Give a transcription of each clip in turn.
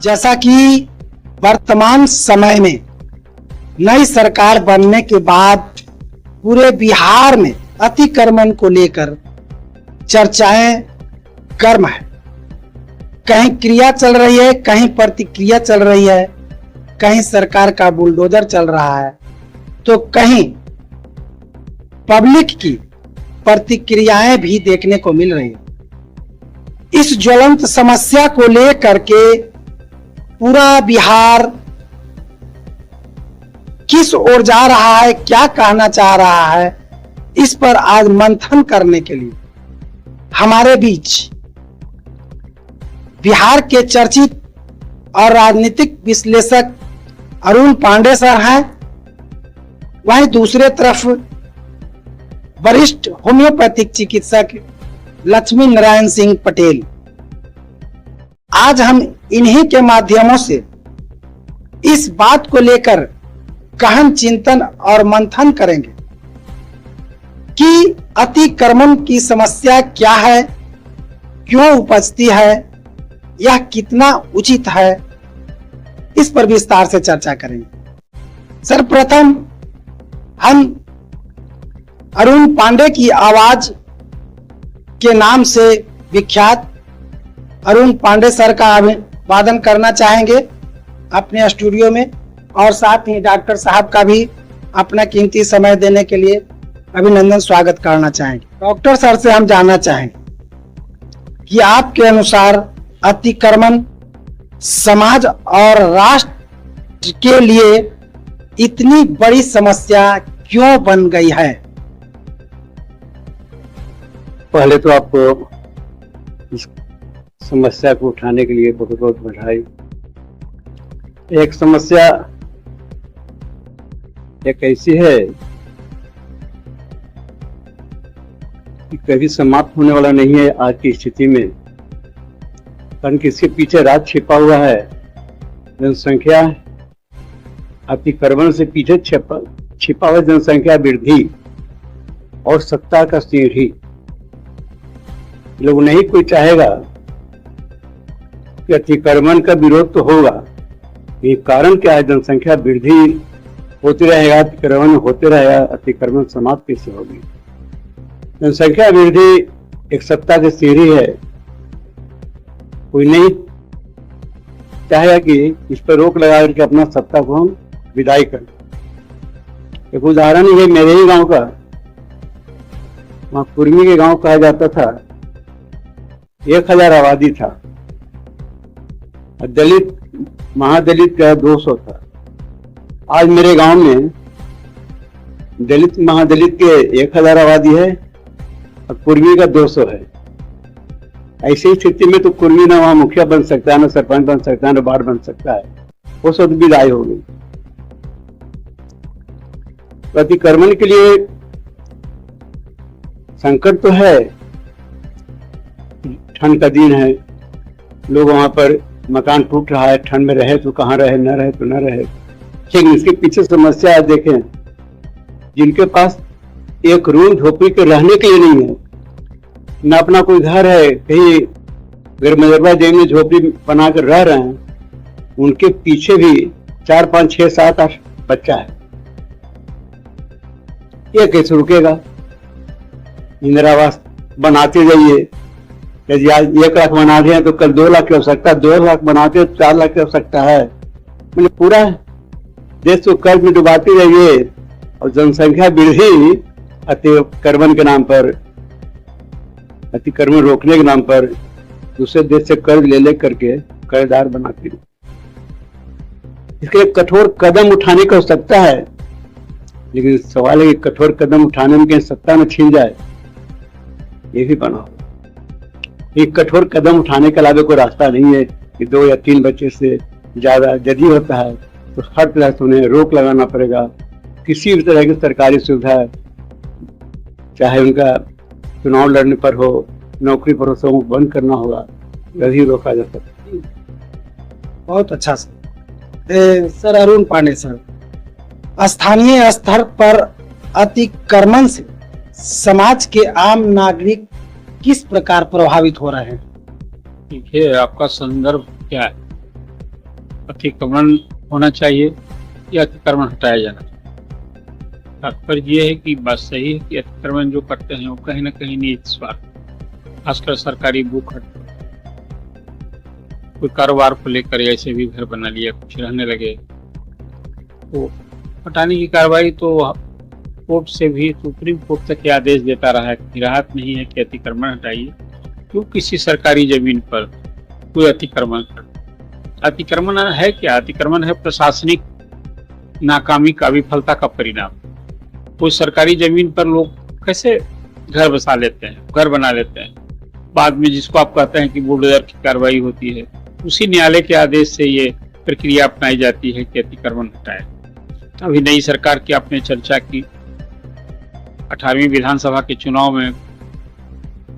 जैसा कि वर्तमान समय में नई सरकार बनने के बाद पूरे बिहार में अतिक्रमण को लेकर चर्चाएं गर्म है। कहीं क्रिया चल रही है, कहीं प्रतिक्रिया चल रही है, कहीं सरकार का बुलडोजर चल रहा है, तो कहीं पब्लिक की प्रतिक्रियाएं भी देखने को मिल रही है। इस ज्वलंत समस्या को लेकर के पूरा बिहार किस ओर जा रहा है, क्या कहना चाह रहा है, इस पर आज मंथन करने के लिए हमारे बीच बिहार के चर्चित और राजनीतिक विश्लेषक अरुण पांडे सर हैं। वहीं दूसरे तरफ वरिष्ठ होम्योपैथिक चिकित्सक लक्ष्मी नारायण सिंह पटेल। आज हम इन्हीं के माध्यमों से इस बात को लेकर गहन चिंतन और मंथन करेंगे कि अतिक्रमण की समस्या क्या है, क्यों उपजती है, यह कितना उचित है, इस पर विस्तार से चर्चा करेंगे। सर्वप्रथम हम अरुण पांडे की आवाज के नाम से विख्यात अरुण पांडे सर का अभिवादन करना चाहेंगे अपने स्टूडियो में, और साथ ही डॉक्टर साहब का भी अपना कीमती समय देने के लिए अभिनंदन स्वागत करना चाहेंगे। डॉक्टर सर से हम जानना चाहेंगे कि आपके अनुसार अतिक्रमण समाज और राष्ट्र के लिए इतनी बड़ी समस्या क्यों बन गई है? पहले तो आपको इस समस्या को उठाने के लिए बहुत बहुत बधाई। एक समस्या एक ऐसी है कि कभी समाप्त होने वाला नहीं है आज की स्थिति में, कारण कि इसके पीछे राज छिपा हुआ है। जनसंख्या अतिक्रमण से पीछे छिपा हुआ जनसंख्या वृद्धि और सत्ता का सीढ़ी। लोग नहीं कोई चाहेगा कि अतिक्रमण का विरोध तो होगा, ये कारण क्या है? जनसंख्या वृद्धि होती रहेगा, अतिक्रमण होते रहेगा, अतिक्रमण समाप्त कैसे होगी? जनसंख्या वृद्धि एक सत्ता की सीढ़ी है। कोई नहीं चाहेगा कि इस पर रोक लगा करके अपना सत्ता को हम विदाई करें। एक उदाहरण है मेरे ही गांव का। वहां कुर्मी के गांव कहा जाता था, 1000 आबादी था, दलित महादलित का 200 था। आज मेरे गांव में दलित महादलित के 1000 आबादी है और कुर्मी का 200 है। ऐसी स्थिति में तो कुर्मी ना वहां मुखिया बन सकता है, ना सरपंच बन सकता है, ना वार्ड बन सकता है। वो सब विदाई हो गई। अतिक्रमण के लिए संकट तो है। ठंड का दिन है, लोग वहां पर मकान टूट रहा है, ठंड में रहे तो कहाँ रहे, न रहे तो न रहे। लेकिन इसके पीछे समस्या है। देखें, जिनके पास एक रूम झोपड़ी के रहने के लिए नहीं है, न अपना कोई घर है, कहीं अगर मजरवा जमीन में झोपड़ी बना कर रह रहे हैं, उनके पीछे भी 4, 5, 6, 7, 8 बच्चा है। ये कैसे रुकेगा? इंदिरा आवास बनाते जाइए, यदि आज 1 लाख बना रहे हैं तो कल 2 लाख की आवश्यकता, 2 लाख बनाते हैं तो 4 लाख की आवश्यकता है। मतलब पूरा देश को कर्ज में डुबाते जाइए और जनसंख्या वृद्धि अतिक्रमण के नाम पर, अतिक्रमण रोकने के नाम पर दूसरे देश से कर्ज ले करके कर्जदार बनाती है। इसके लिए कठोर कदम उठाने की आवश्यकता है। लेकिन सवाल है कि कठोर कदम उठाने में कहीं सत्ता में छीन जाए, ये भी बना हो। एक कठोर कदम उठाने के अलावा कोई रास्ता नहीं है कि 2 या 3 बच्चे से ज्यादा यदि होता है तो हर तरह से उन्हें रोक लगाना पड़ेगा। किसी भी तरह की सरकारी सुविधा, चाहे उनका चुनाव लड़ने पर हो, नौकरी पर हो, सबको बंद करना होगा, तभी रोका जा सकता है। बहुत अच्छा सर अरुण पांडे सर, स्थानीय स्तर पर अतिक्रमण से समाज के आम नागरिक किस प्रकार प्रभावित हो रहे हैं? देखिए, आपका संदर्भ क्या है? अतिक्रमण होना चाहिए या अतिक्रमण हटाया जाना चाहिए। तात्पर्य ये है कि बात सही है कि अतिक्रमण जो करते हैं वो कहीं ना कहीं निहित स्वार्थ, खासकर सरकारी भूख हड़ताल, कोई कारोबार को लेकर ऐसे भी घर बना लिया, कुछ रहने लगे, तो हटाने की कार्रवाई तो कोर्ट से भी सुप्रीम कोर्ट तक के आदेश देता रहा है कि राहत नहीं है कि अतिक्रमण हटाइए। क्यों किसी सरकारी जमीन पर कोई अतिक्रमण कर? अतिक्रमण है क्या? अतिक्रमण है प्रशासनिक नाकामी का, विफलता का परिणाम। कोई सरकारी जमीन पर लोग कैसे घर बसा लेते हैं, घर बना लेते हैं, बाद में जिसको आप कहते हैं कि बुलडोजर की कार्रवाई होती है, उसी न्यायालय के आदेश से ये प्रक्रिया अपनाई जाती है कि अतिक्रमण हटाए। अभी नई सरकार की आपने चर्चा की, 18वीं विधानसभा के चुनाव में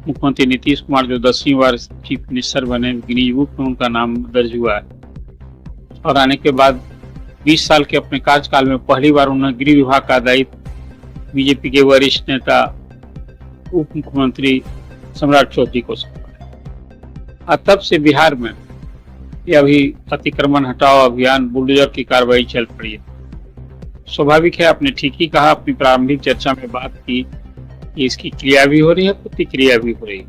मुख्यमंत्री नीतीश कुमार जो 10वीं बार चीफ मिनिस्टर बने, गिनीज बुक में उनका नाम दर्ज हुआ है और आने के बाद 20 साल के अपने कार्यकाल में पहली बार उन्होंने गृह विभाग का दायित्व बीजेपी के वरिष्ठ नेता उप मुख्यमंत्री सम्राट चौधरी को सौंपा। तब से बिहार में ये अभी अतिक्रमण हटाओ अभियान, बुलडोजर की कार्रवाई चल पड़ी है। स्वाभाविक है, आपने ठीक ही कहा, अपनी प्रारंभिक चर्चा में बात की कि इसकी क्रिया भी हो रही है, प्रतिक्रिया भी हो रही है।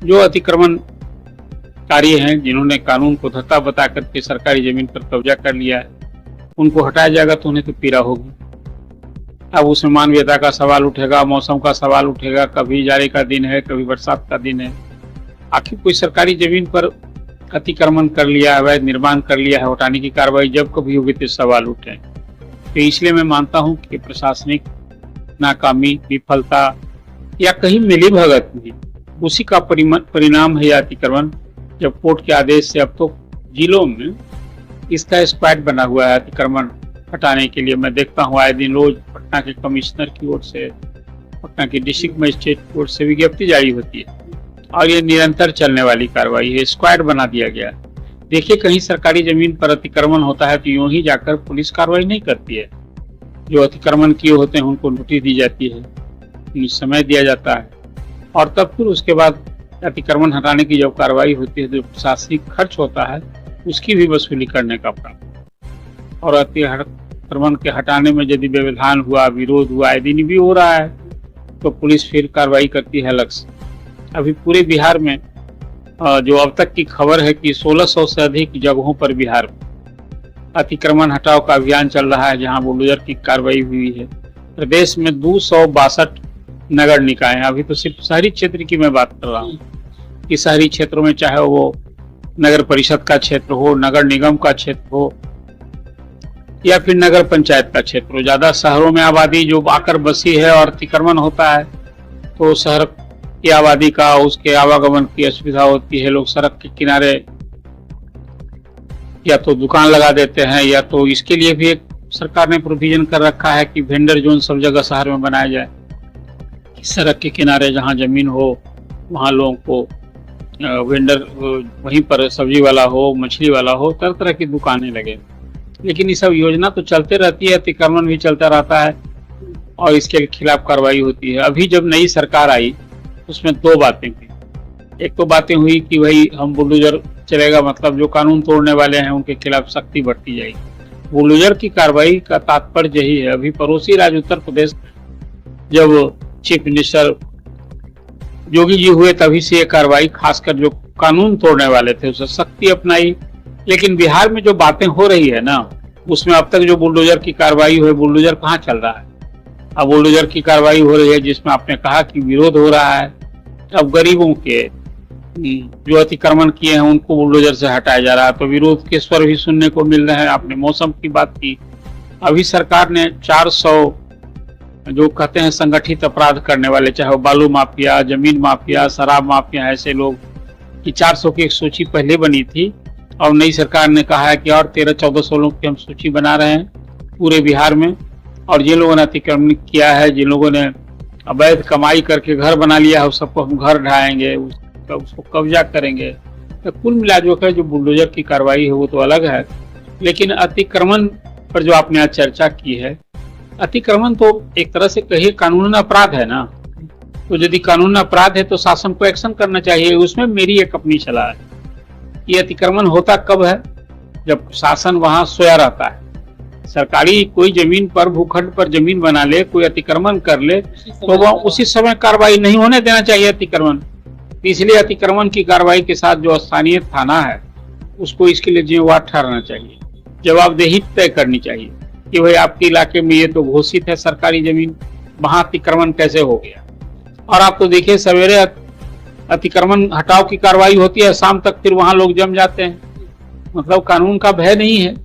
जो अतिक्रमणकारी हैं, जिन्होंने कानून को धत्ता बता करके सरकारी जमीन पर कब्जा कर लिया है, उनको हटाया जाएगा तो उन्हें तो पीड़ा होगी। अब उसमें मानवीयता का सवाल उठेगा, मौसम का सवाल उठेगा, कभी जाड़े का दिन है, कभी बरसात का दिन है। आखिर कोई सरकारी जमीन पर अतिक्रमण कर लिया है, अवैध निर्माण कर लिया है, हटाने की कार्रवाई जब कभी होगी तो सवाल उठे। तो इसलिए मैं मानता हूं कि प्रशासनिक नाकामी, विफलता या कहीं मिलीभगत भी, उसी का परिणाम है यह अतिक्रमण। जब कोर्ट के आदेश से अब तो जिलों में इसका स्क्वाड बना हुआ है अतिक्रमण हटाने के लिए। मैं देखता हूँ आए दिन रोज पटना के कमिश्नर की ओर से, पटना की डिस्ट्रिक्ट मजिस्ट्रेट की ओर से विज्ञप्ति जारी होती है और ये निरंतर चलने वाली कार्रवाई है। स्क्वाड बना दिया गया है। देखिए, कहीं सरकारी जमीन पर अतिक्रमण होता है तो यूं ही जाकर पुलिस कार्रवाई नहीं करती है। जो अतिक्रमण किए होते हैं उनको नोटिस दी जाती है, उन्हें समय दिया जाता है और तब फिर उसके बाद अतिक्रमण हटाने की जब कार्रवाई होती है तो प्रशासनिक खर्च होता है उसकी भी वसूली करने का प्रावधान। और अतिक्रमण के हटाने में यदि व्यवधान हुआ, विरोध हुआ, आए दिन भी हो रहा है, तो पुलिस फिर कार्रवाई करती है अलग से। अभी पूरे बिहार में जो अब तक की खबर है कि 1600 से अधिक जगहों पर बिहार में अतिक्रमण हटाओ का अभियान चल रहा है, जहां बुलडोजर की कार्रवाई हुई है। प्रदेश में 262 नगर निकाय हैं। अभी तो सिर्फ शहरी क्षेत्र की मैं बात कर रहा हूँ कि शहरी क्षेत्रों में चाहे वो नगर परिषद का क्षेत्र हो, नगर निगम का क्षेत्र हो या फिर नगर पंचायत का क्षेत्र हो, ज्यादा शहरों में आबादी जो आकर बसी है और अतिक्रमण होता है तो शहर की आबादी का, उसके आवागमन की असुविधा होती है। लोग सड़क के किनारे या तो दुकान लगा देते हैं या तो इसके लिए भी एक सरकार ने प्रोविजन कर रखा है कि वेंडर जोन सब जगह शहर में बनाया जाए। सड़क के किनारे जहां जमीन हो वहां लोगों को वेंडर, वहीं पर सब्जी वाला हो, मछली वाला हो, तरह तरह की दुकानें लगे। लेकिन ये सब योजना तो चलते रहती है, अतिक्रमण भी चलता रहता है और इसके खिलाफ कार्रवाई होती है। अभी जब नई सरकार आई उसमें दो बातें हुई। एक तो बातें हुई कि भाई हम बुलडोजर चलेगा, मतलब जो कानून तोड़ने वाले हैं उनके खिलाफ सख्ती बढ़ती जाएगी। बुलडोजर की कार्रवाई का तात्पर्य यही है। अभी पड़ोसी राज्य उत्तर प्रदेश जब चीफ मिनिस्टर योगी जी हुए तभी से ये कार्रवाई, खासकर जो कानून तोड़ने वाले थे उसे सख्ती अपनाई। लेकिन बिहार में जो बातें हो रही है ना, उसमें अब तक जो बुलडोजर की कार्रवाई हुई, बुलडोजर कहाँ चल रहा है? अब बुलडोजर की कार्रवाई हो रही है जिसमें आपने कहा कि विरोध हो रहा है। अब गरीबों के जो अतिक्रमण किए हैं उनको बुलडोजर से हटाया जा रहा है, तो विरोध के स्वर भी सुनने को मिल रहे हैं। आपने मौसम की बात की, अभी सरकार ने 400 जो कहते हैं संगठित अपराध करने वाले, चाहे वो बालू माफिया, जमीन माफिया, शराब माफिया, ऐसे लोग की 400 की एक सूची पहले बनी थी और नई सरकार ने कहा है कि और 1300-1400 लोग की हम सूची बना रहे हैं पूरे बिहार में। और जिन लोगों ने अतिक्रमण किया है, जिन लोगों ने अवैध कमाई करके घर बना लिया है, उस सबको हम घर ढाएंगे, उसको कब्जा करेंगे। तो कुल मिलाकर जो बुलडोजर की कार्रवाई है वो तो अलग है। लेकिन अतिक्रमण पर जो आपने आज चर्चा की है, अतिक्रमण तो एक तरह से कहिए कानूनन अपराध है ना। तो यदि कानूनन अपराध है तो शासन को एक्शन करना चाहिए। उसमें मेरी एक अपनी सलाह है। ये अतिक्रमण होता कब है? जब शासन वहां सोया रहता है। सरकारी कोई जमीन पर, भूखंड पर जमीन बना ले, कोई अतिक्रमण कर ले तो वह उसी समय कार्रवाई नहीं होने देना चाहिए अतिक्रमण। इसलिए अतिक्रमण की कार्रवाई के साथ जो स्थानीय थाना है उसको इसके लिए जिम्मेवार ठहराना चाहिए, जवाबदेही तय करनी चाहिए कि भाई आपके इलाके में ये तो घोषित है सरकारी जमीन, वहां अतिक्रमण कैसे हो गया। और आप तो देखिए सवेरे अतिक्रमण हटाओ की कार्रवाई होती है, शाम तक फिर वहां लोग जम जाते हैं। मतलब कानून का भय नहीं है।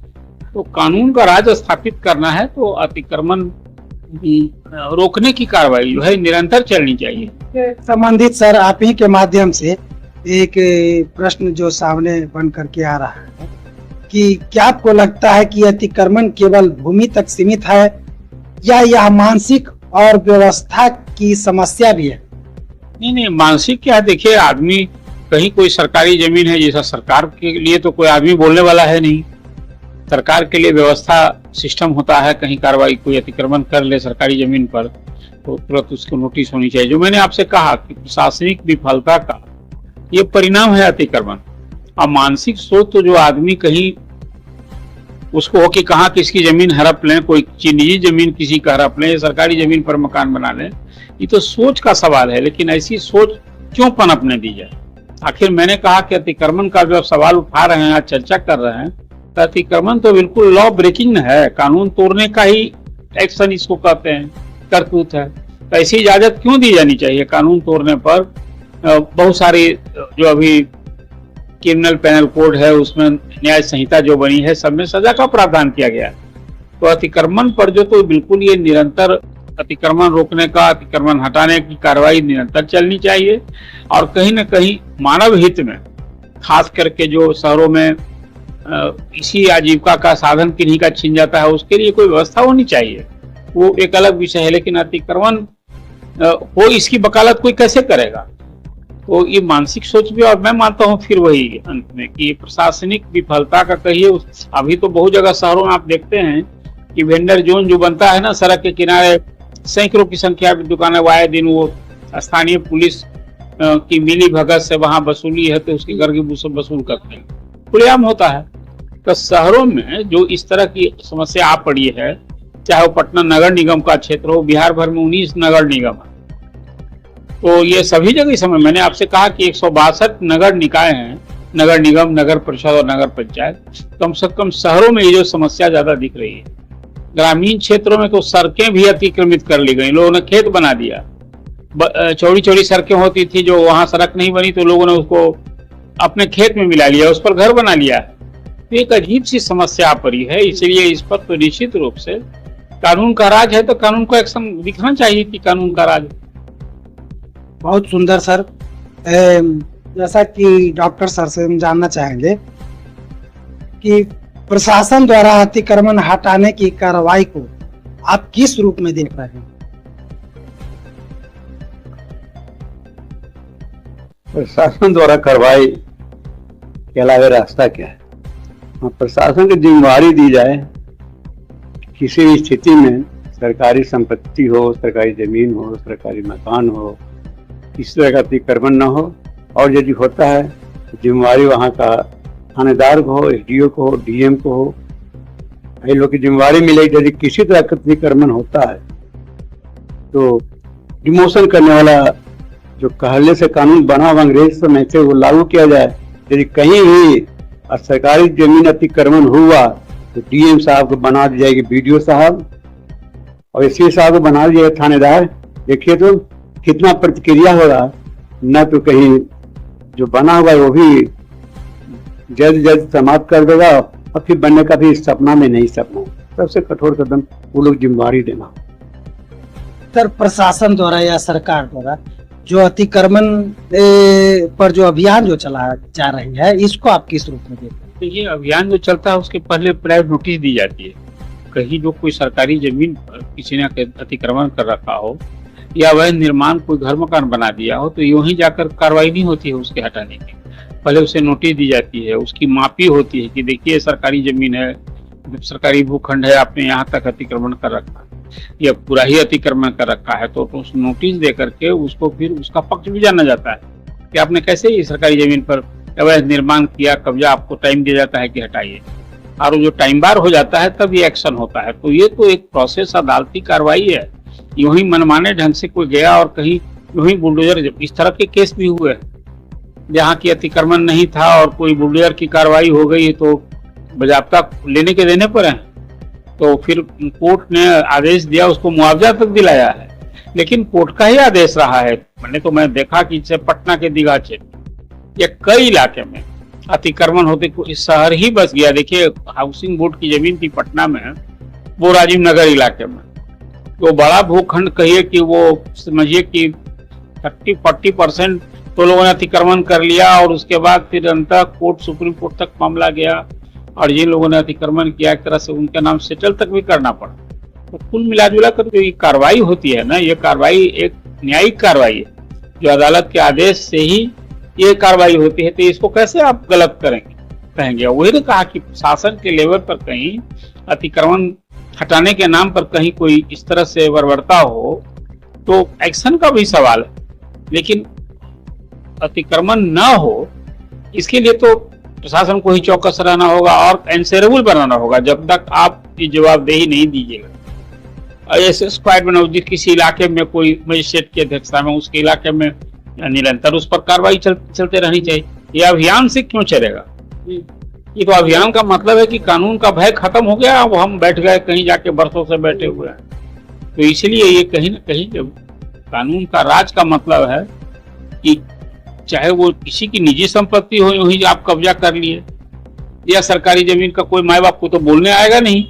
तो कानून का राज स्थापित करना है तो अतिक्रमण रोकने की कार्रवाई जो है निरंतर चलनी चाहिए। संबंधित सर, आप ही के माध्यम से एक प्रश्न जो सामने बन करके आ रहा है कि क्या आपको लगता है कि अतिक्रमण केवल भूमि तक सीमित है या यह मानसिक और व्यवस्था की समस्या भी है? नहीं, मानसिक क्या है, देखिए आदमी कहीं कोई सरकारी जमीन है, जैसा सरकार के लिए तो कोई आदमी बोलने वाला है नहीं। सरकार के लिए व्यवस्था सिस्टम होता है, कहीं कार्रवाई कोई अतिक्रमण कर ले सरकारी जमीन पर तो तुरंत उसको नोटिस होनी चाहिए। जो मैंने आपसे कहा कि प्रशासनिक विफलता का ये परिणाम है अतिक्रमण। अब मानसिक सोच तो जो आदमी कहीं उसको हो कि कहाँ किसकी जमीन हड़प लें, कोई निजी जमीन किसी का हड़प लें, सरकारी जमीन पर मकान बना लें, ये तो सोच का सवाल है। लेकिन ऐसी सोच क्यों पनपने दी जाए? आखिर मैंने कहा कि अतिक्रमण का जो सवाल उठा रहे हैं, आज चर्चा कर रहे हैं, तो अतिक्रमण तो बिल्कुल लॉ ब्रेकिंग है, कानून तोड़ने का ही एक्शन इसको कहते हैं, करतूत है। तो ऐसी इजाजत क्यों दी जानी चाहिए? कानून तोड़ने पर बहुत सारी जो अभी क्रिमिनल पेनल कोड है उसमें न्याय संहिता जो बनी है सब में सजा का प्रावधान किया गया है। तो अतिक्रमण पर जो तो बिल्कुल ये निरंतर अतिक्रमण रोकने का, अतिक्रमण हटाने की कार्रवाई निरंतर चलनी चाहिए। और कहीं न कहीं मानव हित में, खास करके जो शहरों में इसी आजीविका का साधन किन्हीं का छिन जाता है उसके लिए कोई व्यवस्था होनी चाहिए, वो एक अलग विषय है। लेकिन अतिक्रमण हो इसकी वकालत कोई कैसे करेगा? तो ये मानसिक सोच भी, और मैं मानता हूँ फिर वही अंत में कि प्रशासनिक विफलता का कहिए। अभी तो बहुत जगह शहरों में आप देखते हैं कि वेंडर जोन जो बनता है ना, सड़क के किनारे सैकड़ों की संख्या में दुकानें, आए दिन वो स्थानीय पुलिस की मिली भगत से वहां वसूली है तो उसके घर की वसूल करते हैं, खुलेआम होता है। तो शहरों में जो इस तरह की समस्या आ पड़ी है, चाहे वो पटना नगर निगम का क्षेत्र हो, बिहार भर में 19 नगर निगम है, तो ये सभी जगह समय मैंने आपसे कहा कि 162 नगर निकाय हैं, नगर निगम, नगर परिषद और नगर पंचायत। कम से कम शहरों में ये जो समस्या ज्यादा दिख रही है। ग्रामीण क्षेत्रों में तो सड़कें भी अतिक्रमित कर ली गई, लोगों ने खेत बना दिया। चौड़ी चौड़ी सड़कें होती थी, जो वहां सड़क नहीं बनी तो लोगों ने उसको अपने खेत में मिला लिया, उस पर घर बना लिया। तो एक अजीब सी समस्या पड़ी है। इसलिए इस पर तो निश्चित रूप से कानून का राज है, तो कानून को एक्शन दिखना चाहिए कि कानून का राज। बहुत सुंदर सर। जैसा कि डॉक्टर सर से हम जानना चाहेंगे कि प्रशासन द्वारा अतिक्रमण हटाने की कार्रवाई को आप किस रूप में देख रहे हैं? प्रशासन द्वारा कार्रवाई के अलावा रास्ता क्या है? प्रशासन की जिम्मेवारी दी जाए, किसी भी स्थिति में सरकारी संपत्ति हो, सरकारी जमीन हो, सरकारी मकान हो, इस तरह का अतिक्रमण न हो। और यदि होता है तो जिम्मेवारी वहाँ का थानेदार को हो, एसडीओ को हो, डीएम को हो, ये लोग की जिम्मेवारी मिलेगी। यदि किसी तरह का अतिक्रमण होता है तो डिमोशन करने वाला जो पहले से कानून बना हुआ अंग्रेज समय से वो लागू किया जाए। यदि कहीं भी सरकारी जमीन अतिक्रमण हुआ तो डीएम साहब को बना दी जाएगी बीडीओ साहब, और एसपी साहब को बना दिया थानेदार। देखिए तो कितना प्रतिक्रिया होगा। न तो कहीं जो बना हुआ है वो भी जल्द समाप्त कर देगा, और फिर बनने का भी सपना में नहीं सपना। सबसे कठोर कदम वो लोग जिम्मेवारी देना। सर, प्रशासन द्वारा या सरकार द्वारा जो अतिक्रमण पर जो अभियान जो चला जा रही है, इसको आप किस रूप में देखते हैं? तो ये अभियान जो चलता है उसके पहले प्राइवेट नोटिस दी जाती है। कहीं जो कोई सरकारी जमीन पर किसी ने अतिक्रमण कर रखा हो या वह निर्माण कोई घर मकान बना दिया हो, तो यूं ही जाकर कार्रवाई नहीं होती है उसके हटाने की। पहले उसे नोटिस दी जाती है, उसकी मापी होती है कि देखिए सरकारी जमीन है, सरकारी भूखंड है, आपने यहाँ तक अतिक्रमण कर रखा है या पूरा ही अतिक्रमण कर रखा है, तो उस नोटिस दे करके उसको फिर उसका पक्ष भी जाना जाता है कि आपने कैसे ये सरकारी जमीन पर अवैध निर्माण किया, कब्जा, आपको टाइम दिया जाता है कि हटाइए। और जो टाइम बार हो जाता है तब ये एक्शन होता है। तो ये तो एक प्रोसेस, अदालती कार्रवाई है। यूं ही मनमाने ढंग से कोई गया और कहीं यूं ही बुलडोजर, इस तरह के केस भी हुए जहाँ की अतिक्रमण नहीं था और कोई बुलडोजर की कार्रवाई हो गई तो बाजाप्ता लेने के देने पर है, तो फिर कोर्ट ने आदेश दिया, उसको मुआवजा तक दिलाया है, लेकिन कोर्ट का ही आदेश रहा है। मैं देखा कि जैसे पटना के दीघाचे या कई इलाके में अतिक्रमण होते इस शहर ही बस गया। देखिए हाउसिंग बोर्ड की जमीन थी पटना में, वो राजीव नगर इलाके में, तो बड़ा भूखंड कहिए कि वो समझिए कि 30-40% तो लोगों ने अतिक्रमण कर लिया और उसके बाद फिर अंततः कोर्ट, सुप्रीम कोर्ट तक मामला गया और जिन लोगों ने अतिक्रमण किया एक तरह से उनका नाम सेटल तक भी करना पड़ा। तो कुल मिलाजुला कर जो ये कार्रवाई होती है ना, ये कार्रवाई एक न्यायिक कार्रवाई है जो अदालत के आदेश से ही ये कार्रवाई होती है। तो इसको कैसे आप गलत कहेंगे? वही ने कहा कि शासन के लेवल पर कहीं अतिक्रमण हटाने के नाम पर कहीं कोई इस तरह से बर्बरता हो तो एक्शन का भी सवाल है, लेकिन अतिक्रमण न हो इसके लिए तो प्रशासन को ही चौकस रहना होगा और एंसरेबल बनाना होगा जब तक आप ये जवाबदेही नहीं दीजिएगा। ऐसे स्क्वाड बनाओ जिस किसी इलाके में कोई मजिस्ट्रेट की अध्यक्षता में उसके इलाके में निरंतर उस पर कार्रवाई चलते रहनी चाहिए। ये अभियान से क्यों चलेगा? ये तो अभियान का मतलब है कि कानून का भय खत्म हो गया, अब हम बैठ गए कहीं जाके बरसों से बैठे हुए हैं। तो इसलिए ये कहीं ना कहीं जब कानून का राज का मतलब है कि चाहे वो किसी की निजी संपत्ति हो, यूं ही आप कब्जा कर लिए, या सरकारी जमीन का कोई माँ बाप को तो बोलने आएगा नहीं,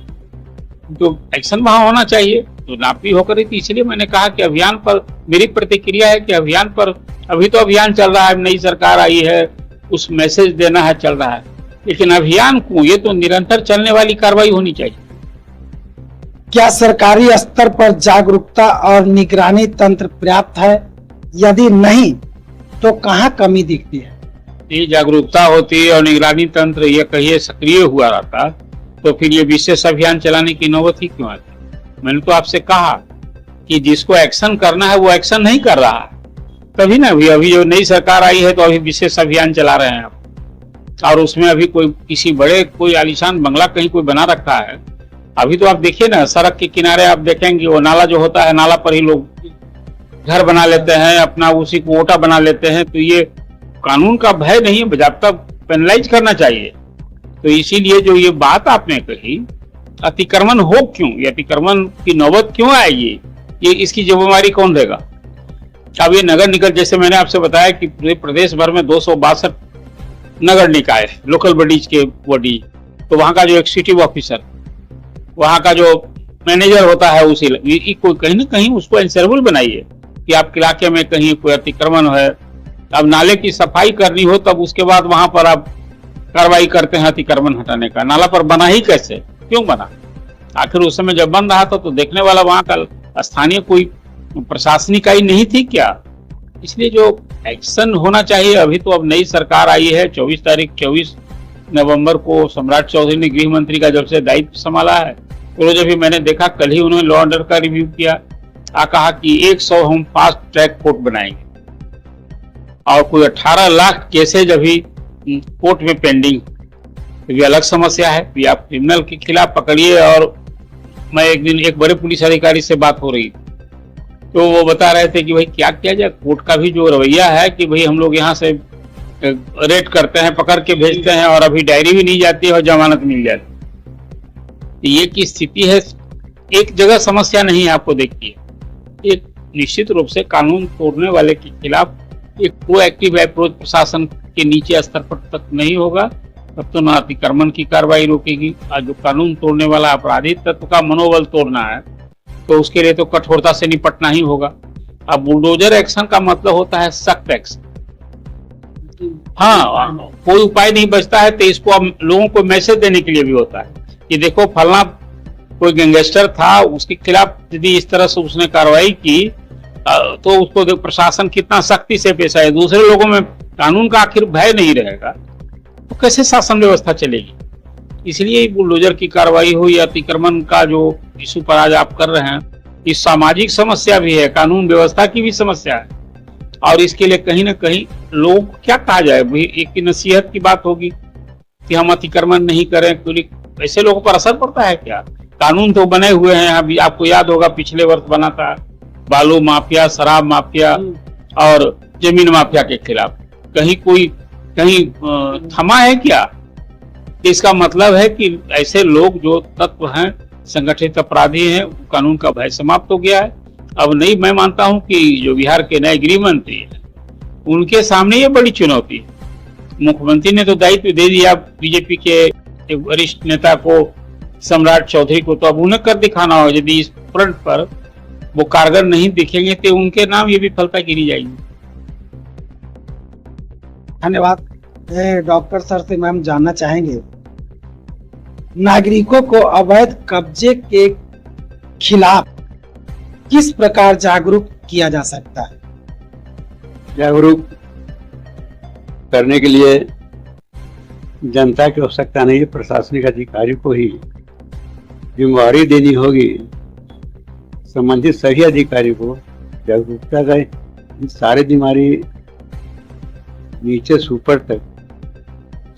तो एक्शन वहां होना चाहिए। तो नापी होकर ही, इसलिए मैंने कहा कि अभियान पर मेरी प्रतिक्रिया है कि अभियान पर अभी तो अभियान चल रहा है, नई सरकार आई है, उस मैसेज देना है, चल रहा है, लेकिन अभियान को ये तो निरंतर चलने वाली कार्रवाई होनी चाहिए। क्या सरकारी स्तर पर जागरूकता और निगरानी तंत्र पर्याप्त है? यदि नहीं तो कहाँ कमी दिखती है? ये जागरूकता होती और निगरानी तंत्र ये कहिए सक्रिय हुआ रहता तो फिर ये विशेष अभियान चलाने की नौबत ही क्यों आती? मैंने तो आपसे कहा कि जिसको एक्शन करना है वो एक्शन नहीं कर रहा है, तभी ना अभी जो नई सरकार आई है तो अभी विशेष अभियान चला रहे हैं आप, और उसमें अभी कोई किसी बड़े कोई आलीशान बंगला कहीं कोई बना रखा है। अभी तो आप देखिए ना, सड़क के किनारे आप देखेंगे वो नाला जो होता है, नाला पर ही लोग घर बना लेते हैं, अपना उसी को ओटा बना लेते हैं। तो ये कानून का भय नहीं है, बजाप्ता पेनलाइज करना चाहिए। तो इसीलिए जो ये बात आपने कही, अतिक्रमण हो क्यों, ये अतिक्रमण की नौबत क्यों आएगी, ये इसकी जिम्मेवारी कौन देगा? अब ये नगर निगम, जैसे मैंने आपसे बताया कि पूरे प्रदेश भर में 262 नगर निकाय, लोकल बॉडीज के बॉडी, तो वहां का जो एग्जीक्यूटिव ऑफिसर, वहां का जो मैनेजर होता है, उसी कोई कहीं ना कहीं उसको एंसरेबल बनाइए कि आपके इलाके में कहीं कोई अतिक्रमण है, अब नाले की सफाई करनी हो तब उसके बाद वहां पर आप कार्रवाई करते हैं अतिक्रमण हटाने का। नाला पर बना ही कैसे, क्यों बना? आखिर उस समय जब बन रहा था तो देखने वाला वहां का स्थानीय कोई प्रशासनिक इकाई नहीं थी क्या? इसलिए जो एक्शन होना चाहिए, अभी तो अब नई सरकार आई है, 24 नवंबर को सम्राट चौधरी ने गृह मंत्री का जब से दायित्व संभाला है, तो जब भी मैंने देखा कल ही उन्होंने लॉ ऑर्डर का रिव्यू किया, कहा कि 100 हम फास्ट ट्रैक कोर्ट बनाएंगे और कोई 18 लाख केसेज अभी कोर्ट में पेंडिंग। ये अलग समस्या है कि आप क्रिमिनल के खिलाफ पकड़िए। और मैं एक दिन एक बड़े पुलिस अधिकारी से बात हो रही तो वो बता रहे थे कि भाई क्या किया जाए, कोर्ट का भी जो रवैया है कि भाई हम लोग यहाँ से रेड करते हैं, पकड़ के भेजते हैं और अभी डायरी भी नहीं जाती है और जमानत मिल जाती है। ये की स्थिति है। एक जगह समस्या नहीं है, आपको देखिए, एक निश्चित रूप से कानून तोड़ने वाले के खिलाफ एक प्रोएक्टिव अप्रोच प्रशासन के नीचे स्तर पर तक नहीं होगा, तब तो न अतिक्रमण की कार्रवाई रोकेगी। आज जो कानून तोड़ने वाला अपराधी तत्व का मनोबल तोड़ना है तो उसके लिए तो कठोरता से निपटना ही होगा। अब बुलडोजर एक्शन का मतलब होता है सख्त एक्शन। हाँ, कोई उपाय नहीं बचता है तो इसको अब लोगों को मैसेज देने के लिए भी होता है कि देखो फलना कोई गैंगस्टर था, उसके खिलाफ यदि इस तरह से उसने कार्रवाई की तो उसको प्रशासन कितना सख्ती से पेश आए। दूसरे लोगों में कानून का आखिर भय नहीं रहेगा तो कैसे शासन व्यवस्था चलेगी? इसलिए बुलडोजर की कार्रवाई हो या अतिक्रमण का जो इशू पर आज आप कर रहे हैं, इस सामाजिक समस्या भी है, कानून व्यवस्था की भी समस्या है। और इसके लिए कहीं ना कहीं लोगों को क्या कहा जाए, भाई एक नसीहत की बात होगी कि हम अतिक्रमण नहीं करें, क्योंकि ऐसे लोगों पर असर पड़ता है क्या? कानून तो बने हुए हैं, अभी आपको याद होगा पिछले वर्ष बना था बालू माफिया, शराब माफिया और जमीन माफिया के खिलाफ। कहीं थमा है क्या? इसका मतलब है कि ऐसे लोग जो तत्व हैं, संगठित अपराधी हैं, कानून का भय समाप्त हो गया है। अब नहीं, मैं मानता हूं कि जो बिहार के नए गृह मंत्री हैं उनके सामने ये बड़ी चुनौती है। मुख्यमंत्री ने तो दायित्व दे दिया बीजेपी के एक वरिष्ठ नेता को, सम्राट चौधरी को, तो अब उन्हें कर दिखाना हो। यदि इस फ्रंट पर वो कारगर नहीं दिखेंगे तो उनके नाम ये विफलता गिनी जाएगी। धन्यवाद। डॉक्टर सर से मैम जानना चाहेंगे, नागरिकों को अवैध कब्जे के खिलाफ किस प्रकार जागरूक किया जा सकता है? जागरूक करने के लिए जनता की आवश्यकता नहीं है, प्रशासनिक अधिकारी को ही जिम्मेवारी देनी होगी। संबंधित सभी अधिकारी को जागरूकता का सारी जिम्मेवारी नीचे से ऊपर तक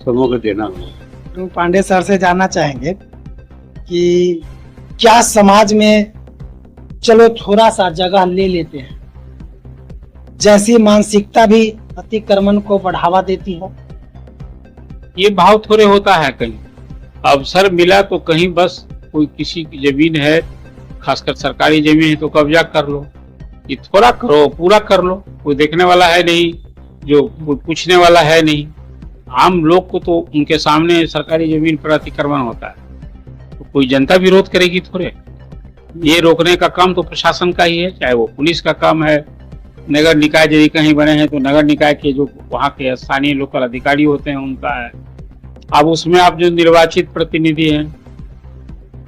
सबों को देना होगा। तो पांडे सर से जानना चाहेंगे कि क्या समाज में चलो थोड़ा सा जगह ले लेते हैं जैसी मानसिकता भी अतिक्रमण को बढ़ावा देती है? ये भाव थोड़े होता है, कहीं अवसर मिला तो कहीं बस कोई किसी की जमीन है, खासकर सरकारी जमीन है तो कब्जा कर लो, ये थोड़ा करो, पूरा कर लो, कोई देखने वाला है नहीं, जो कोई पूछने वाला है नहीं। आम लोग को तो उनके सामने सरकारी जमीन पर अतिक्रमण होता है तो कोई जनता विरोध करेगी थोड़े। ये रोकने का काम तो प्रशासन का ही है, चाहे वो पुलिस का काम है, नगर निकाय यदि कहीं बने हैं तो नगर निकाय के जो वहाँ के स्थानीय लोकल अधिकारी होते हैं उनका है। अब उसमें आप जो निर्वाचित प्रतिनिधि हैं,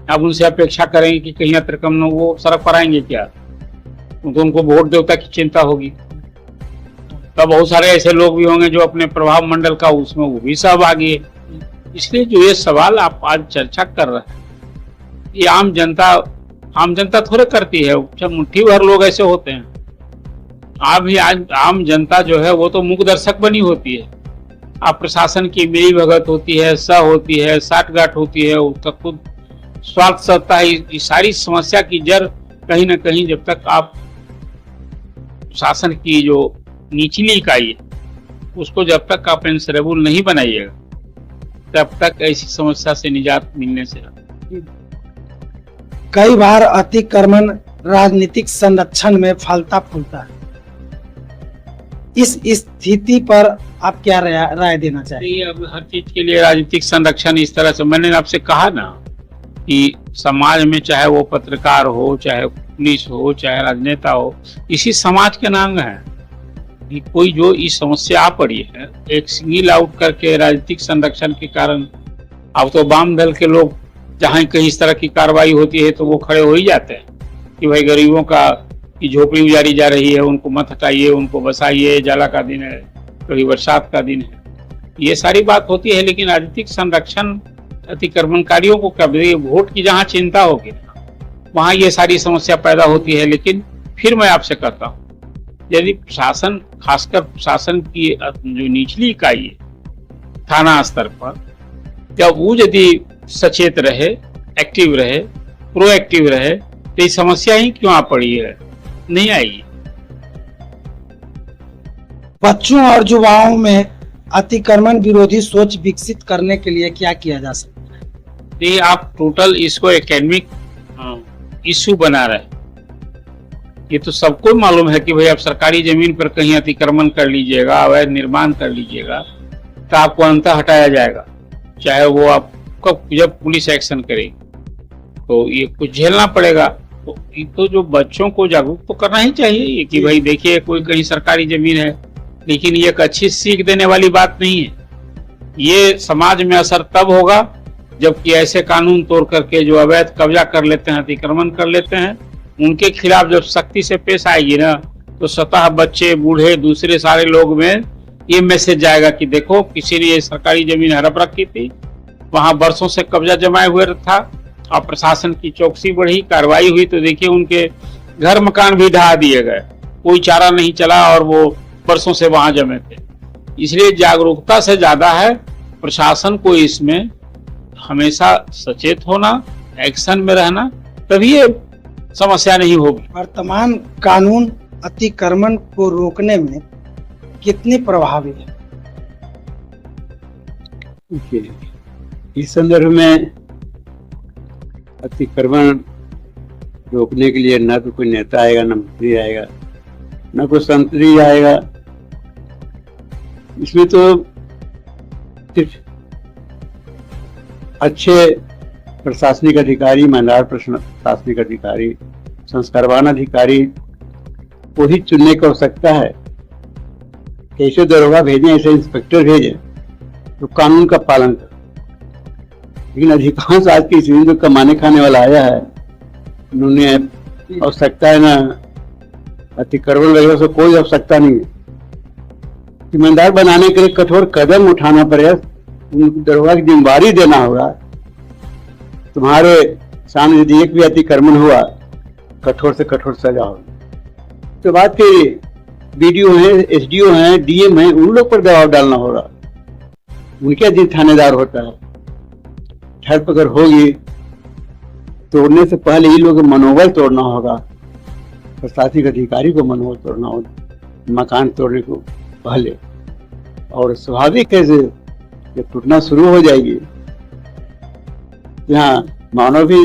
अब उनसे अपेक्षा करेंगे कि कहीं अतिक्रमण वो सड़क पर आएंगे क्या? तो उनको वोट देवता की चिंता होगी। तब बहुत सारे ऐसे लोग भी होंगे जो अपने प्रभाव मंडल का उसमें वो भी सहभागी है। इसलिए जो ये सवाल आप आज चर्चा कर रहे हैं, ये आम जनता थोड़े करती है, जब मुट्ठी भर लोग ऐसे होते हैं। आज आम जनता जो है वो तो मूक दर्शक बनी होती है। आप प्रशासन की मिली भगत होती है, होती है, साठगांठ होती है, उसका खुद स्वार्थ सत्ता है। ये सारी समस्या की जड़ कहीं ना कहीं जब तक आप शासन की जो निचली इकाई है उसको जब तक आप इंसरेबल नहीं बनाइएगा तब तक ऐसी समस्या से निजात मिलने से। कई बार अतिक्रमण राजनीतिक संरक्षण में फलता फूलता है, इस स्थिति पर आप क्या राय देना चाहेंगे? अब हर चीज के लिए राजनीतिक संरक्षण इस तरह से, मैंने आपसे कहा ना कि समाज में चाहे वो पत्रकार हो, चाहे पुलिस हो, चाहे राजनेता हो, इसी समाज के नाम है कि कोई जो इस समस्या आ पड़ी है, एक सिंगल आउट करके राजनीतिक संरक्षण के कारण अब तो वाम दल के लोग जहां कहीं इस तरह की कार्रवाई होती है तो वो खड़े हो ही जाते हैं कि भाई गरीबों का की झोपड़ी उजाड़ी जा रही है, उनको मत हटाइए, उनको बसाइए, जाला का दिन है, कभी बरसात का दिन है, ये सारी बात होती है। लेकिन राजनीतिक संरक्षण अतिक्रमणकारियों को कब वोट की जहाँ चिंता होगी वहां ये सारी समस्या पैदा होती है। लेकिन फिर मैं आपसे कहता हूँ, यदि प्रशासन, खासकर प्रशासन की जो निचली इकाई है थाना स्तर पर, जब वो यदि सचेत रहे, एक्टिव रहे, प्रोएक्टिव रहे तो ये समस्या ही क्यों आ पड़ी है? नहीं आएगी। बच्चों और युवाओं में अतिक्रमण विरोधी सोच विकसित करने के लिए क्या किया जा सकता है? ये आप टोटल इसको एकेडमिक इश्यू बना रहे हैं। ये तो सबको मालूम है कि भाई आप सरकारी जमीन पर कहीं अतिक्रमण कर लीजिएगा, अवैध निर्माण कर लीजिएगा तो आपको अंततः हटाया जाएगा, चाहे वो आप जब पुलिस एक्शन करेगी तो ये कुछ झेलना पड़ेगा। तो जो बच्चों को जागरूक तो करना ही चाहिए कि भाई देखिए कोई कहीं सरकारी जमीन है, लेकिन ये एक अच्छी सीख देने वाली बात नहीं है। ये समाज में असर तब होगा जबकि ऐसे कानून तोड़ करके जो अवैध कब्जा कर लेते हैं, अतिक्रमण कर लेते हैं, उनके खिलाफ जब सख्ती से पेश आएगी ना तो स्वतः बच्चे, बूढ़े, दूसरे सारे लोग में ये मैसेज जाएगा कि देखो किसी ने ये सरकारी जमीन हड़प रखी थी, वहां वर्षों से कब्जा जमाए हुए था और प्रशासन की चौकसी बढ़ी, कार्रवाई हुई तो देखिए उनके घर मकान भी ढहा दिए गए, कोई चारा नहीं चला और वो वर्षों से वहां जमे थे। इसलिए जागरूकता से ज्यादा है प्रशासन को इसमें हमेशा सचेत होना, एक्शन में रहना, तभी ये समस्या नहीं होगी। वर्तमान कानून अतिक्रमण को रोकने में कितनी प्रभावी है? देखिए, इस संदर्भ में अतिक्रमण रोकने के लिए न तो कोई नेता आएगा, न मंत्री आएगा, न कोई संतरी आएगा। इसमें तो सिर्फ अच्छे प्रशासनिक अधिकारी, ईमानदार प्रशासनिक अधिकारी, संस्कारवान अधिकारी को ही चुनने की आवश्यकता है। कैसे दरोगा भेजें, ऐसे इंस्पेक्टर भेजें तो कानून का पालन करें। लेकिन अधिकांश आज की स्थिति जो कमाने खाने वाला आया है, उन्होंने आवश्यकता है ना अतिक्रमण वगैरह से कोई आवश्यकता नहीं है। ईमानदार बनाने के लिए कठोर कदम उठाना पड़ेगा, उनको दरोगा की जिम्मेदारी देना होगा। तुम्हारे सामने यदि एक भी अतिक्रमण हुआ, कठोर से कठोर सजा होगी। तो बात फिर बीडीओ है, एसडीओ है, डीएम है, उन लोग पर दबाव डालना होगा। उनके अधीन थानेदार होता है। धर पकड़ होगी, तोड़ने से पहले ही लोग मनोबल तोड़ना होगा, प्रशासनिक अधिकारी को मनोबल तोड़ना होगा मकान तोड़ने को पहले। और स्वाभाविक है जब टूटना शुरू हो जाएगी, यहाँ मानव भी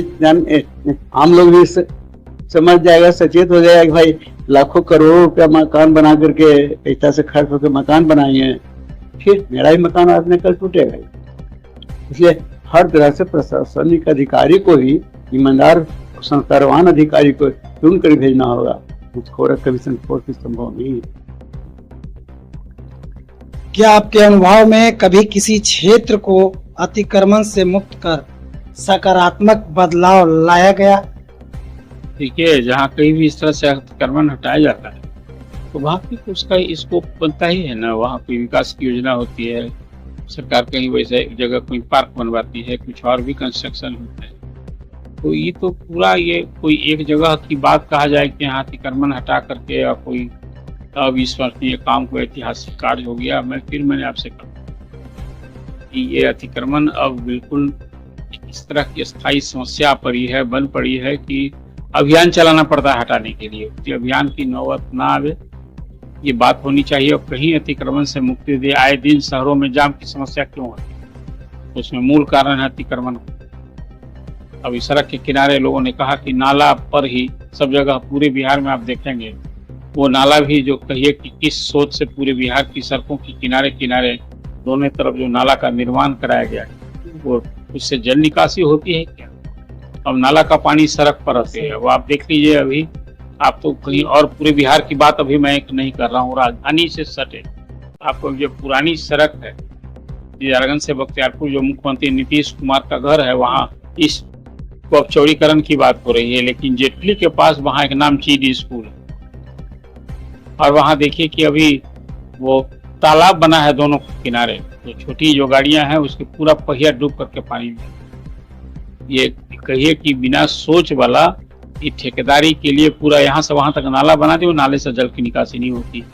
आम लोग भी समझ जाएगा, सचेत हो जाएगा कि भाई लाखों करोड़ों रुपया मकान बना करके पैसा से खर्च होकर मकान बनाए हैं, फिर मेरा ही मकान आज न कल टूटेगा। इसलिए हर तरह से प्रशासनिक अधिकारी को ही ईमानदार संस्कारवान अधिकारी को चुन कर भेजना होगा। घूसखोर कमीशन फोर्स की संभव नहीं है। क्या आपके अनुभव में कभी किसी क्षेत्र को अतिक्रमण से मुक्त कर सकारात्मक बदलाव लाया गया? देखिए, जहाँ कहीं भी इस तरह से अतिक्रमण हटाया जाता है तो वहाँ की उसका स्कोप बनता ही है ना। वहाँ कोई विकास की योजना होती है, सरकार कहीं वैसे एक जगह कोई पार्क बनवाती है, कुछ और भी कंस्ट्रक्शन होता है। तो ये तो पूरा ये कोई एक जगह की बात कहा जाए कि यहाँ अतिक्रमण हटा करके या कोई अविश्वसनीय काम को ऐतिहासिक कार्य हो गया। मैंने आपसे कहा कि ये अतिक्रमण अब बिल्कुल इस तरह की स्थायी समस्या बन पड़ी है कि अभियान चलाना पड़ता है हटाने के लिए। कि अभियान की नौबत ना आवे, ये बात होनी चाहिए। और कहीं अतिक्रमण से मुक्ति दे। आए दिन शहरों में जाम की समस्या क्यों होती है? उसमें मूल कारण है अतिक्रमण। अभी सड़क के किनारे लोगों ने कहा कि नाला पर ही सब जगह पूरे बिहार में आप देखेंगे, वो नाला भी जो कहिए कि किस सोच से पूरे बिहार की सड़कों के किनारे किनारे दोनों तरफ जो नाला का निर्माण कराया गया, वो उससे जल निकासी होती है क्या? अब नाला का पानी सड़क पर आते है। वो आप देख लीजिए, अभी आप तो कहीं और पूरे बिहार की बात अभी मैं नहीं कर रहा हूँ, राजधानी से सटे आपको जो पुरानी सड़क है झारखंड से बख्तियारपुर, जो मुख्यमंत्री नीतीश कुमार का घर है, वहाँ इस अब चौड़ीकरण की बात हो रही है। लेकिन जेटली के पास वहाँ एक नामचीन स्कूल है और वहाँ देखिए कि अभी वो तालाब बना है दोनों किनारे। तो छोटी जो गाड़ियां हैं उसके पूरा पहिया डूब करके पानी में। ये कहिए कि बिना सोच वाला ये ठेकेदारी के लिए पूरा यहाँ से वहां तक नाला बना दिया, नाले से जल की निकासी नहीं होती।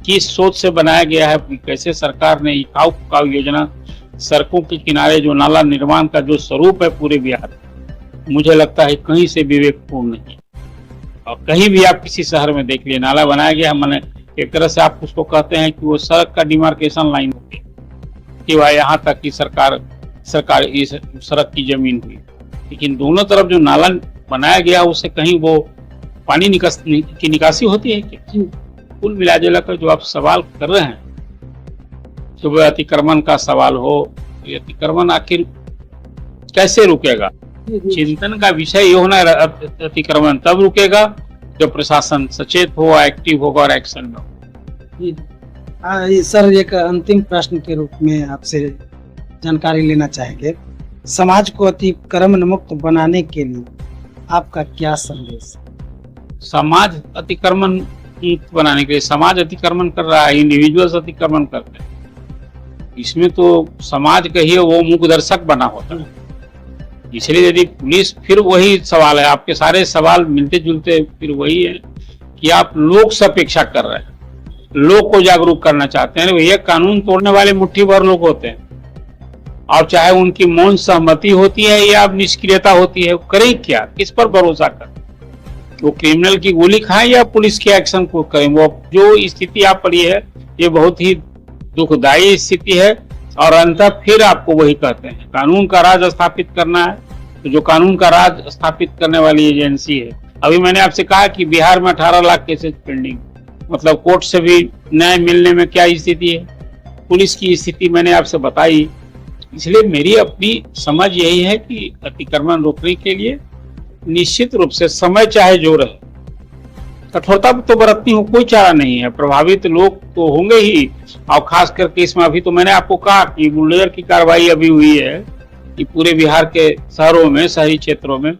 किस सोच से बनाया गया है? कैसे सरकार ने इकाऊ योजना सड़कों के किनारे जो नाला निर्माण का जो स्वरूप है पूरे बिहार, मुझे लगता है कहीं से विवेकपूर्ण नहीं। और कहीं भी आप किसी शहर में देख लिए नाला बनाया गया, मैंने एक तरह से आप उसको कहते हैं कि वो सड़क का डिमार्केशन लाइन होती है कि वह यहाँ तक की सरकार इस सड़क की जमीन हुई। लेकिन दोनों तरफ जो नाला बनाया गया उससे कहीं वो पानी की निकासी होती है क्या? कुल मिला जुलाकर जो आप सवाल कर रहे हैं, तो वह अतिक्रमण का सवाल हो, ये अतिक्रमण आखिर कैसे रुकेगा? चिंतन का विषय ये होना, अतिक्रमण तब रुकेगा जब प्रशासन सचेत हो, एक्टिव होगा और एक्शन में हो। सर, एक अंतिम प्रश्न के रूप में आपसे जानकारी लेना चाहेंगे, समाज को अतिक्रमण मुक्त बनाने के लिए आपका क्या संदेश? समाज अतिक्रमण मुक्त बनाने के लिए, समाज अतिक्रमण कर रहा है, इंडिविजुअल्स अतिक्रमण करते हैं, इसमें तो समाज कहिए वो मुखदर्शक बना होता है। इसलिए यदि पुलिस, फिर वही सवाल है, आपके सारे सवाल मिलते जुलते फिर वही है कि आप लोक से अपेक्षा कर रहे हैं, लोग को जागरूक करना चाहते हैं। ये कानून तोड़ने वाले मुट्ठी भर लोग होते हैं, और चाहे उनकी मौन सहमति होती है या निष्क्रियता होती है, करें क्या, किस पर भरोसा करें? वो क्रिमिनल की गोली खाएं या पुलिस के एक्शन को करें? वो जो स्थिति आप पड़ी है ये बहुत ही दुखदायी स्थिति है। और अंततः फिर आपको वही कहते हैं, कानून का राज स्थापित करना है, तो जो कानून का राज स्थापित करने वाली एजेंसी है, अभी मैंने आपसे कहा कि बिहार में 18 लाख केसेस पेंडिंग, मतलब कोर्ट से भी न्याय मिलने में क्या स्थिति है, पुलिस की स्थिति मैंने आपसे बताई। इसलिए मेरी अपनी समझ यही है कि अतिक्रमण रोकने के लिए निश्चित रूप से समय चाहे जो रहे, कठोरता तो बरतनी हो, कोई चारा नहीं है। प्रभावित लोग तो होंगे ही, और खास करके इसमें अभी तो मैंने आपको कहा कि बुलडोजर की कार्रवाई अभी हुई है कि पूरे बिहार के शहरों में, शहरी क्षेत्रों में,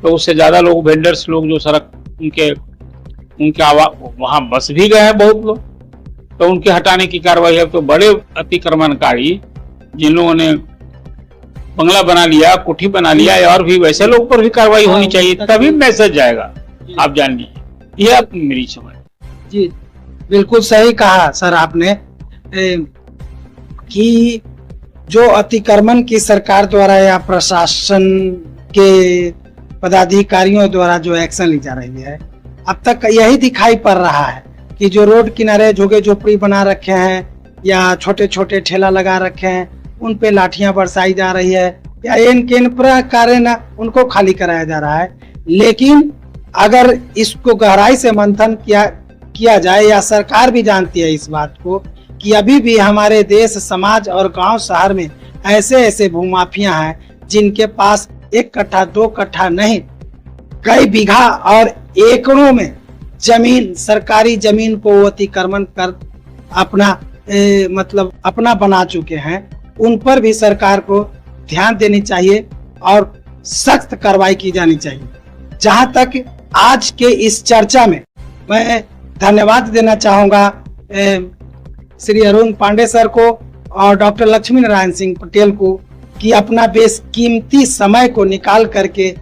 तो उससे ज्यादा लोग, वेंडर्स लोग जो सड़क उनके वहां बस भी गए हैं बहुत लोग, तो उनके हटाने की कार्रवाई है। तो बड़े अतिक्रमणकारी जिन लोगों ने बंगला बना लिया, कोठी बना लिया, और भी वैसे लोग पर भी कार्रवाई होनी चाहिए, तभी मैसेज जाएगा। आप जान लीजिए, यह मेरी समझ। जी बिल्कुल सही कहा सर आपने कि जो अतिक्रमण की सरकार द्वारा या प्रशासन के पदाधिकारियों द्वारा जो एक्शन ली जा रही है, अब तक यही दिखाई पड़ रहा है कि जो रोड किनारे झोगे झोपड़ी बना रखे हैं या छोटे छोटे ठेला लगा रखे हैं, उन पे लाठियां बरसाई जा रही है या इन प्रकार उनको खाली कराया जा रहा है। लेकिन अगर इसको गहराई से मंथन किया जाए, या सरकार भी जानती है इस बात को कि अभी भी हमारे देश, समाज और गांव शहर में ऐसे भूमाफिया हैं जिनके पास 1 कट्ठा 2 कट्ठा नहीं, कई बीघा और एकड़ों में जमीन, सरकारी जमीन को अतिक्रमण कर अपना बना चुके हैं। उन पर भी सरकार को ध्यान देनी चाहिए और सख्त कार्रवाई की जानी चाहिए। जहां तक आज के इस चर्चा में मैं धन्यवाद देना चाहूंगा श्री अरुण पांडे सर को और डॉक्टर लक्ष्मी नारायण सिंह पटेल को कि अपना बेशकीमती समय को निकाल करके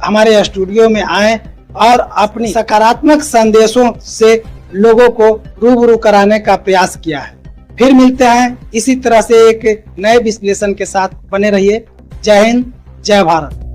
हमारे स्टूडियो में आए और अपनी सकारात्मक संदेशों से लोगों को रूबरू कराने का प्रयास किया है। फिर मिलते हैं इसी तरह से एक नए विश्लेषण के साथ, बने रहिए। जय हिंद, जय भारत।